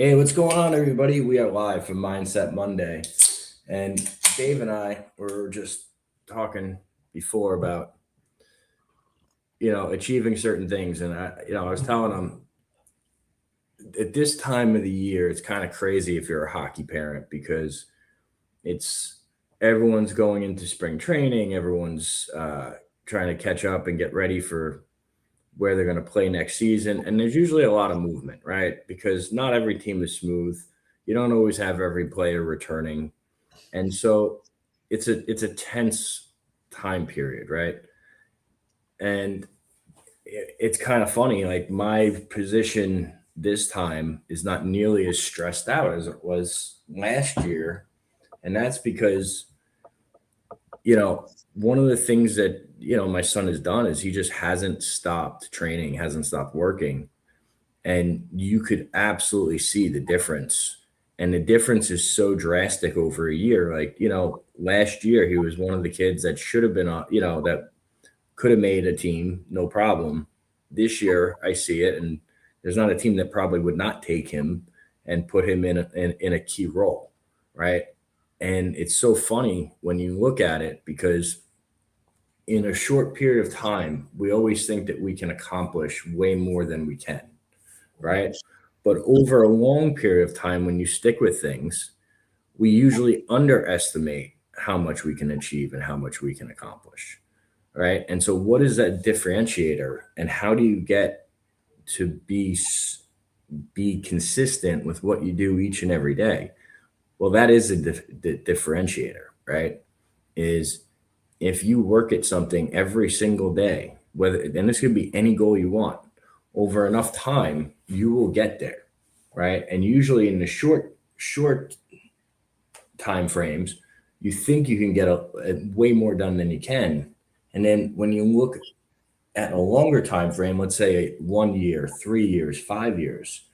Hey, what's going on, everybody? We are live from Mindset Monday, and Dave and I were just talking before about achieving certain things, and I was telling him at this time of the year, it's kind of crazy if you're a hockey parent because it's everyone's going into spring training, everyone's trying to catch up and get ready for where they're going to play next season. And there's usually a lot of movement, right? Because not every team is smooth. You don't always have every player returning. And so it's a tense time period, right? And it's kind of funny. Like my position this time is not nearly as stressed out as it was last year. And that's because, one of the things that, my son has done is he just hasn't stopped training, hasn't stopped working, and you could absolutely see the difference. And the difference is so drastic over a year. Like, last year he was one of the kids that should have been on, that could have made a team, no problem. This year I see it, and there's not a team that probably would not take him and put him in a key role, right? And it's so funny when you look at it because in a short period of time, we always think that we can accomplish way more than we can, right? But over a long period of time, when you stick with things, we usually underestimate how much we can achieve and how much we can accomplish, right? And so, what is that differentiator, and how do you get to be consistent with what you do each and every day? Well, that is the differentiator, right? Is if you work at something every single day, whether and this could be any goal you want, over enough time, you will get there, right? And usually in the short time frames, you think you can get a way more done than you can. And then when you look at a longer time frame, let's say 1 year, 3 years, 5 years,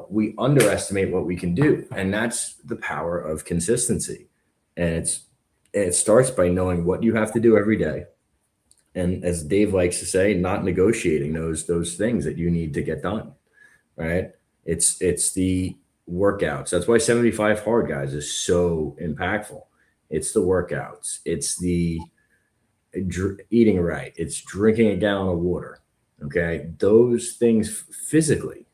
we underestimate what we can do. And that's the power of consistency. And it starts by knowing what you have to do every day. And as Dave likes to say, not negotiating those things that you need to get done, right? It's the workouts. That's why 75 hard guys is so impactful. It's the workouts. It's the eating right. It's drinking a gallon of water. Okay, those things physically,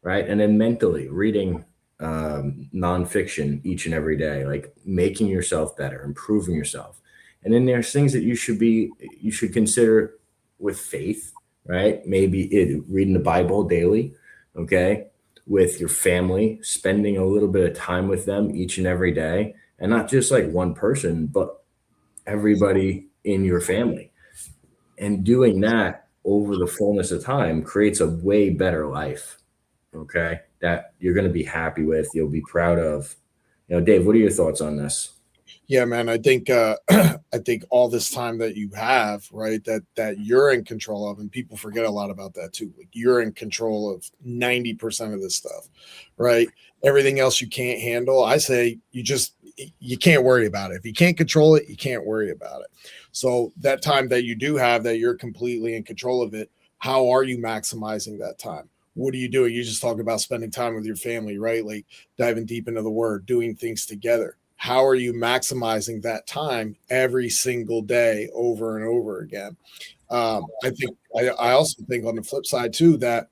right, and then mentally reading nonfiction each and every day, like making yourself better, improving yourself. And then there's things that you should consider with faith, right? Maybe reading the Bible daily, okay, with your family, spending a little bit of time with them each and every day, and not just like one person, but everybody in your family. And doing that over the fullness of time creates a way better life, okay, that you're going to be happy with, you'll be proud of. Dave, what are your thoughts on this? Yeah, man. I think I think all this time that you have, right, that you're in control of, and people forget a lot about that too. Like you're in control of 90% of this stuff, right? Everything else you can't handle. I say you can't worry about it. If you can't control it, you can't worry about it. So that time that you do have that you're completely in control of it, how are you maximizing that time? What are you doing? You just talk about spending time with your family, right? Like diving deep into the word, doing things together. How are you maximizing that time every single day over and over again? I also think on the flip side too that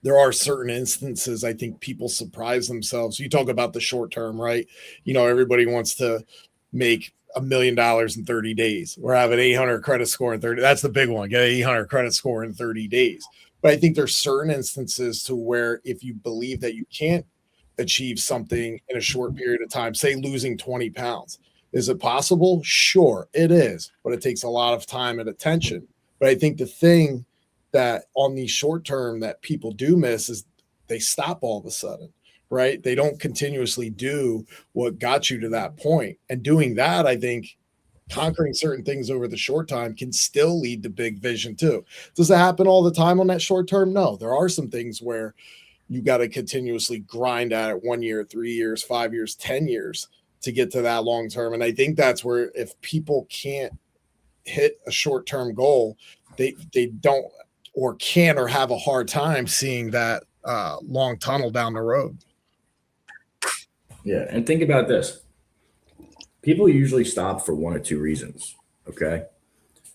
there are certain instances I think people surprise themselves. You talk about the short term, right? Everybody wants to make $1 million in 30 days or have an 800 credit score in 30. That's the big one. Get an 800 credit score in 30 days. But I think there's certain instances to where if you believe that you can't achieve something in a short period of time, say losing 20 pounds, is it possible? Sure, it is, but it takes a lot of time and attention. But I think the thing that on the short term that people do miss is they stop all of a sudden, right? They don't continuously do what got you to that point. And doing that, I think conquering certain things over the short time can still lead to big vision too. Does it happen all the time on that short term? No. There are some things where you got to continuously grind at it 1 year, 3 years, 5 years, 10 years to get to that long term. And I think that's where if people can't hit a short term goal, they don't or can or have a hard time seeing that long tunnel down the road. Yeah. And think about this. People usually stop for one or two reasons. Okay.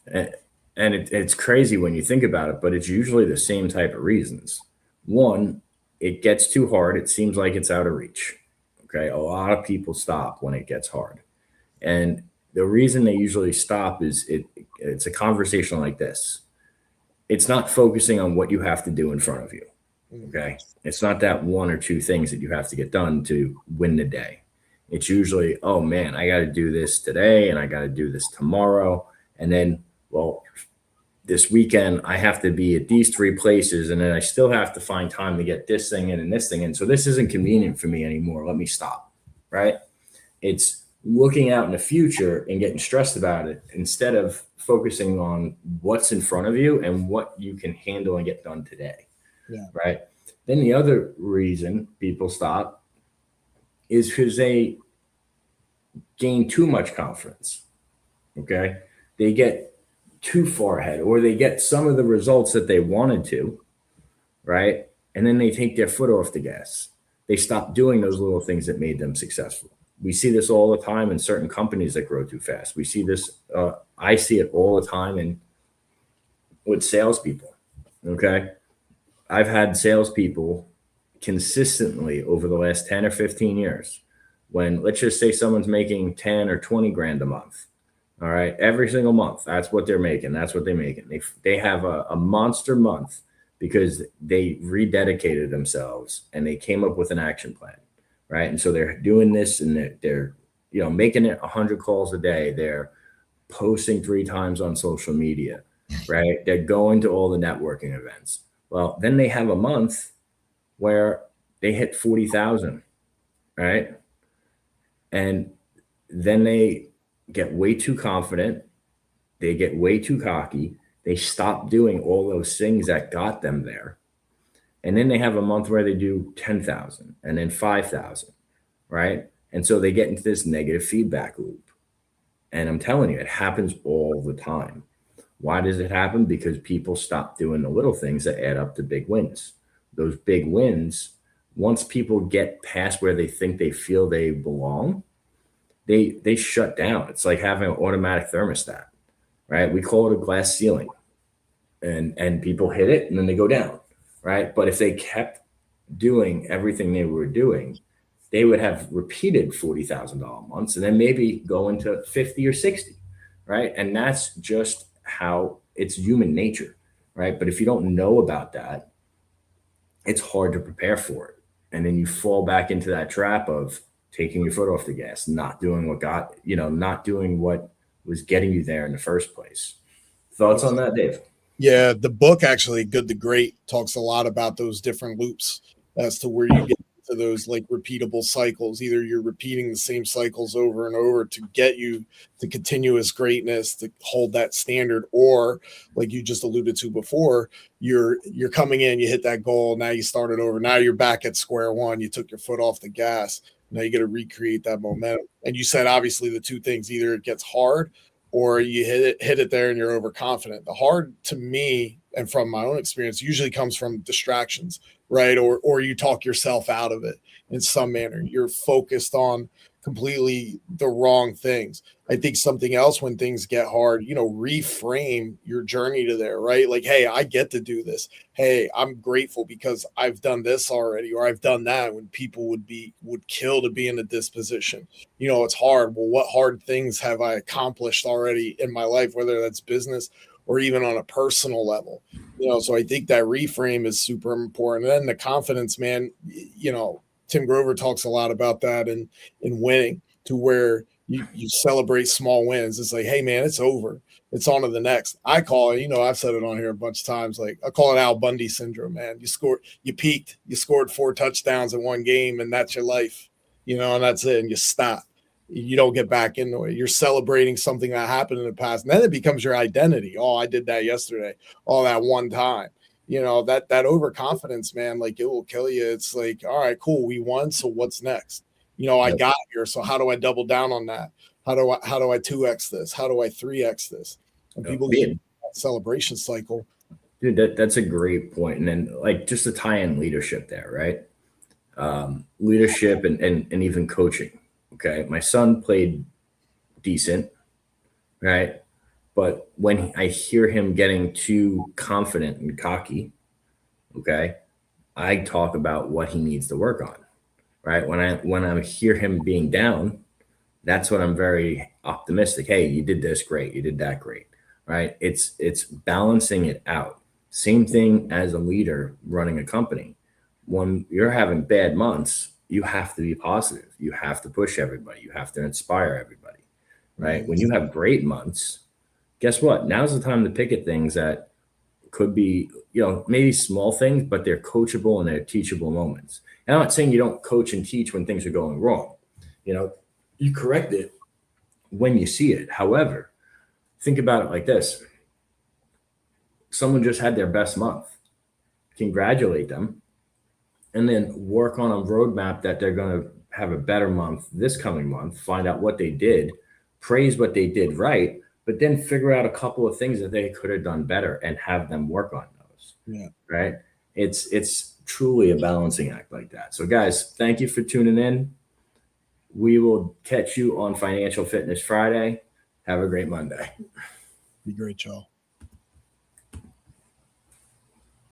And, it's crazy when you think about it, but it's usually the same type of reasons. One, it gets too hard. It seems like it's out of reach. Okay. A lot of people stop when it gets hard. And the reason they usually stop is it's a conversation like this. It's not focusing on what you have to do in front of you. Okay. It's not that one or two things that you have to get done to win the day. It's usually, oh man, I got to do this today and I got to do this tomorrow. And then, well, this weekend I have to be at these three places and then I still have to find time to get this thing in and this thing in. So this isn't convenient for me anymore. Let me stop. Right. It's looking out in the future and getting stressed about it instead of focusing on what's in front of you and what you can handle and get done today. Yeah. Right. Then the other reason people stop is because they gain too much confidence. Okay. They get too far ahead or they get some of the results that they wanted to. Right. And then they take their foot off the gas. They stop doing those little things that made them successful. We see this all the time in certain companies that grow too fast. We see this. I see it all the time with salespeople. Okay. I've had salespeople consistently over the last 10 or 15 years when, let's just say, someone's making 10 or 20 grand a month. All right. Every single month. That's what they're making. That's what they're making. They have a monster month because they rededicated themselves and they came up with an action plan. Right. And so they're doing this and they're making it 100 calls a day. They're posting 3 times on social media. Right. They're going to all the networking events. Well, then they have a month where they hit 40,000, right? And then they get way too confident. They get way too cocky. They stop doing all those things that got them there. And then they have a month where they do 10,000 and then 5,000, right? And so they get into this negative feedback loop. And I'm telling you, it happens all the time. Why does it happen? Because people stop doing the little things that add up to big wins. Those big wins, once people get past where they think they feel they belong, they shut down. It's like having an automatic thermostat, right? We call it a glass ceiling. And people hit it and then they go down, right? But if they kept doing everything they were doing, they would have repeated $40,000 months and then maybe go into 50 or 60, right? And that's just how it's human nature, right? But if you don't know about that, it's hard to prepare for it. And then you fall back into that trap of taking your foot off the gas, not doing not doing what was getting you there in the first place. Thoughts on that, Dave? Yeah, the book actually, Good to Great, talks a lot about those different loops as to where you get to those like repeatable cycles. Either you're repeating the same cycles over and over to get you to continuous greatness, to hold that standard, or like you just alluded to before, you're coming in, you hit that goal, now you started over, now you're back at square one, you took your foot off the gas, now you got to recreate that momentum. And you said obviously the two things, either it gets hard or you hit it there and you're overconfident. The hard, to me, and from my own experience, usually comes from distractions, right? Or you talk yourself out of it in some manner. You're focused on completely the wrong things. I think something else when things get hard, reframe your journey to there, right? Like, hey, I get to do this. Hey, I'm grateful because I've done this already, or I've done that when people would kill to be in a disposition. It's hard. Well, what hard things have I accomplished already in my life, whether that's business or even on a personal level? So I think that reframe is super important. And then the confidence, man, Tim Grover talks a lot about that in winning, to where you celebrate small wins. It's like, hey man, it's over. It's on to the next. I call it, I've said it on here a bunch of times. Like I call it Al Bundy syndrome, man. You peaked, you scored 4 touchdowns in one game and that's your life, and that's it. And you stop. You don't get back into it. You're celebrating something that happened in the past. And then it becomes your identity. Oh, I did that yesterday. Oh, that one time. That overconfidence, man, like it will kill you. It's like, all right, cool, we won. So what's next? I got here. So how do I double down on that? How do I 2x this? How do I 3x this? And people get that celebration cycle. Dude, that's a great point. And then like just to tie in leadership there, right? Leadership and even coaching. Okay. My son played decent, right? But when I hear him getting too confident and cocky, okay, I talk about what he needs to work on, right? When I hear him being down, that's when I'm very optimistic. Hey, you did this great, you did that great, right? It's balancing it out. Same thing as a leader running a company. When you're having bad months, you have to be positive. You have to push everybody. You have to inspire everybody, right? When you have great months, guess what? Now's the time to pick at things that could be, maybe small things, but they're coachable and they're teachable moments. And I'm not saying you don't coach and teach when things are going wrong. You know, you correct it when you see it. However, think about it like this. Someone just had their best month. Congratulate them and then work on a roadmap that they're going to have a better month this coming month, find out what they did, praise what they did right, but then figure out a couple of things that they could have done better and have them work on those. Yeah. Right. It's truly a balancing act like that. So guys, thank you for tuning in. We will catch you on Financial Fitness Friday. Have a great Monday. Be great, y'all.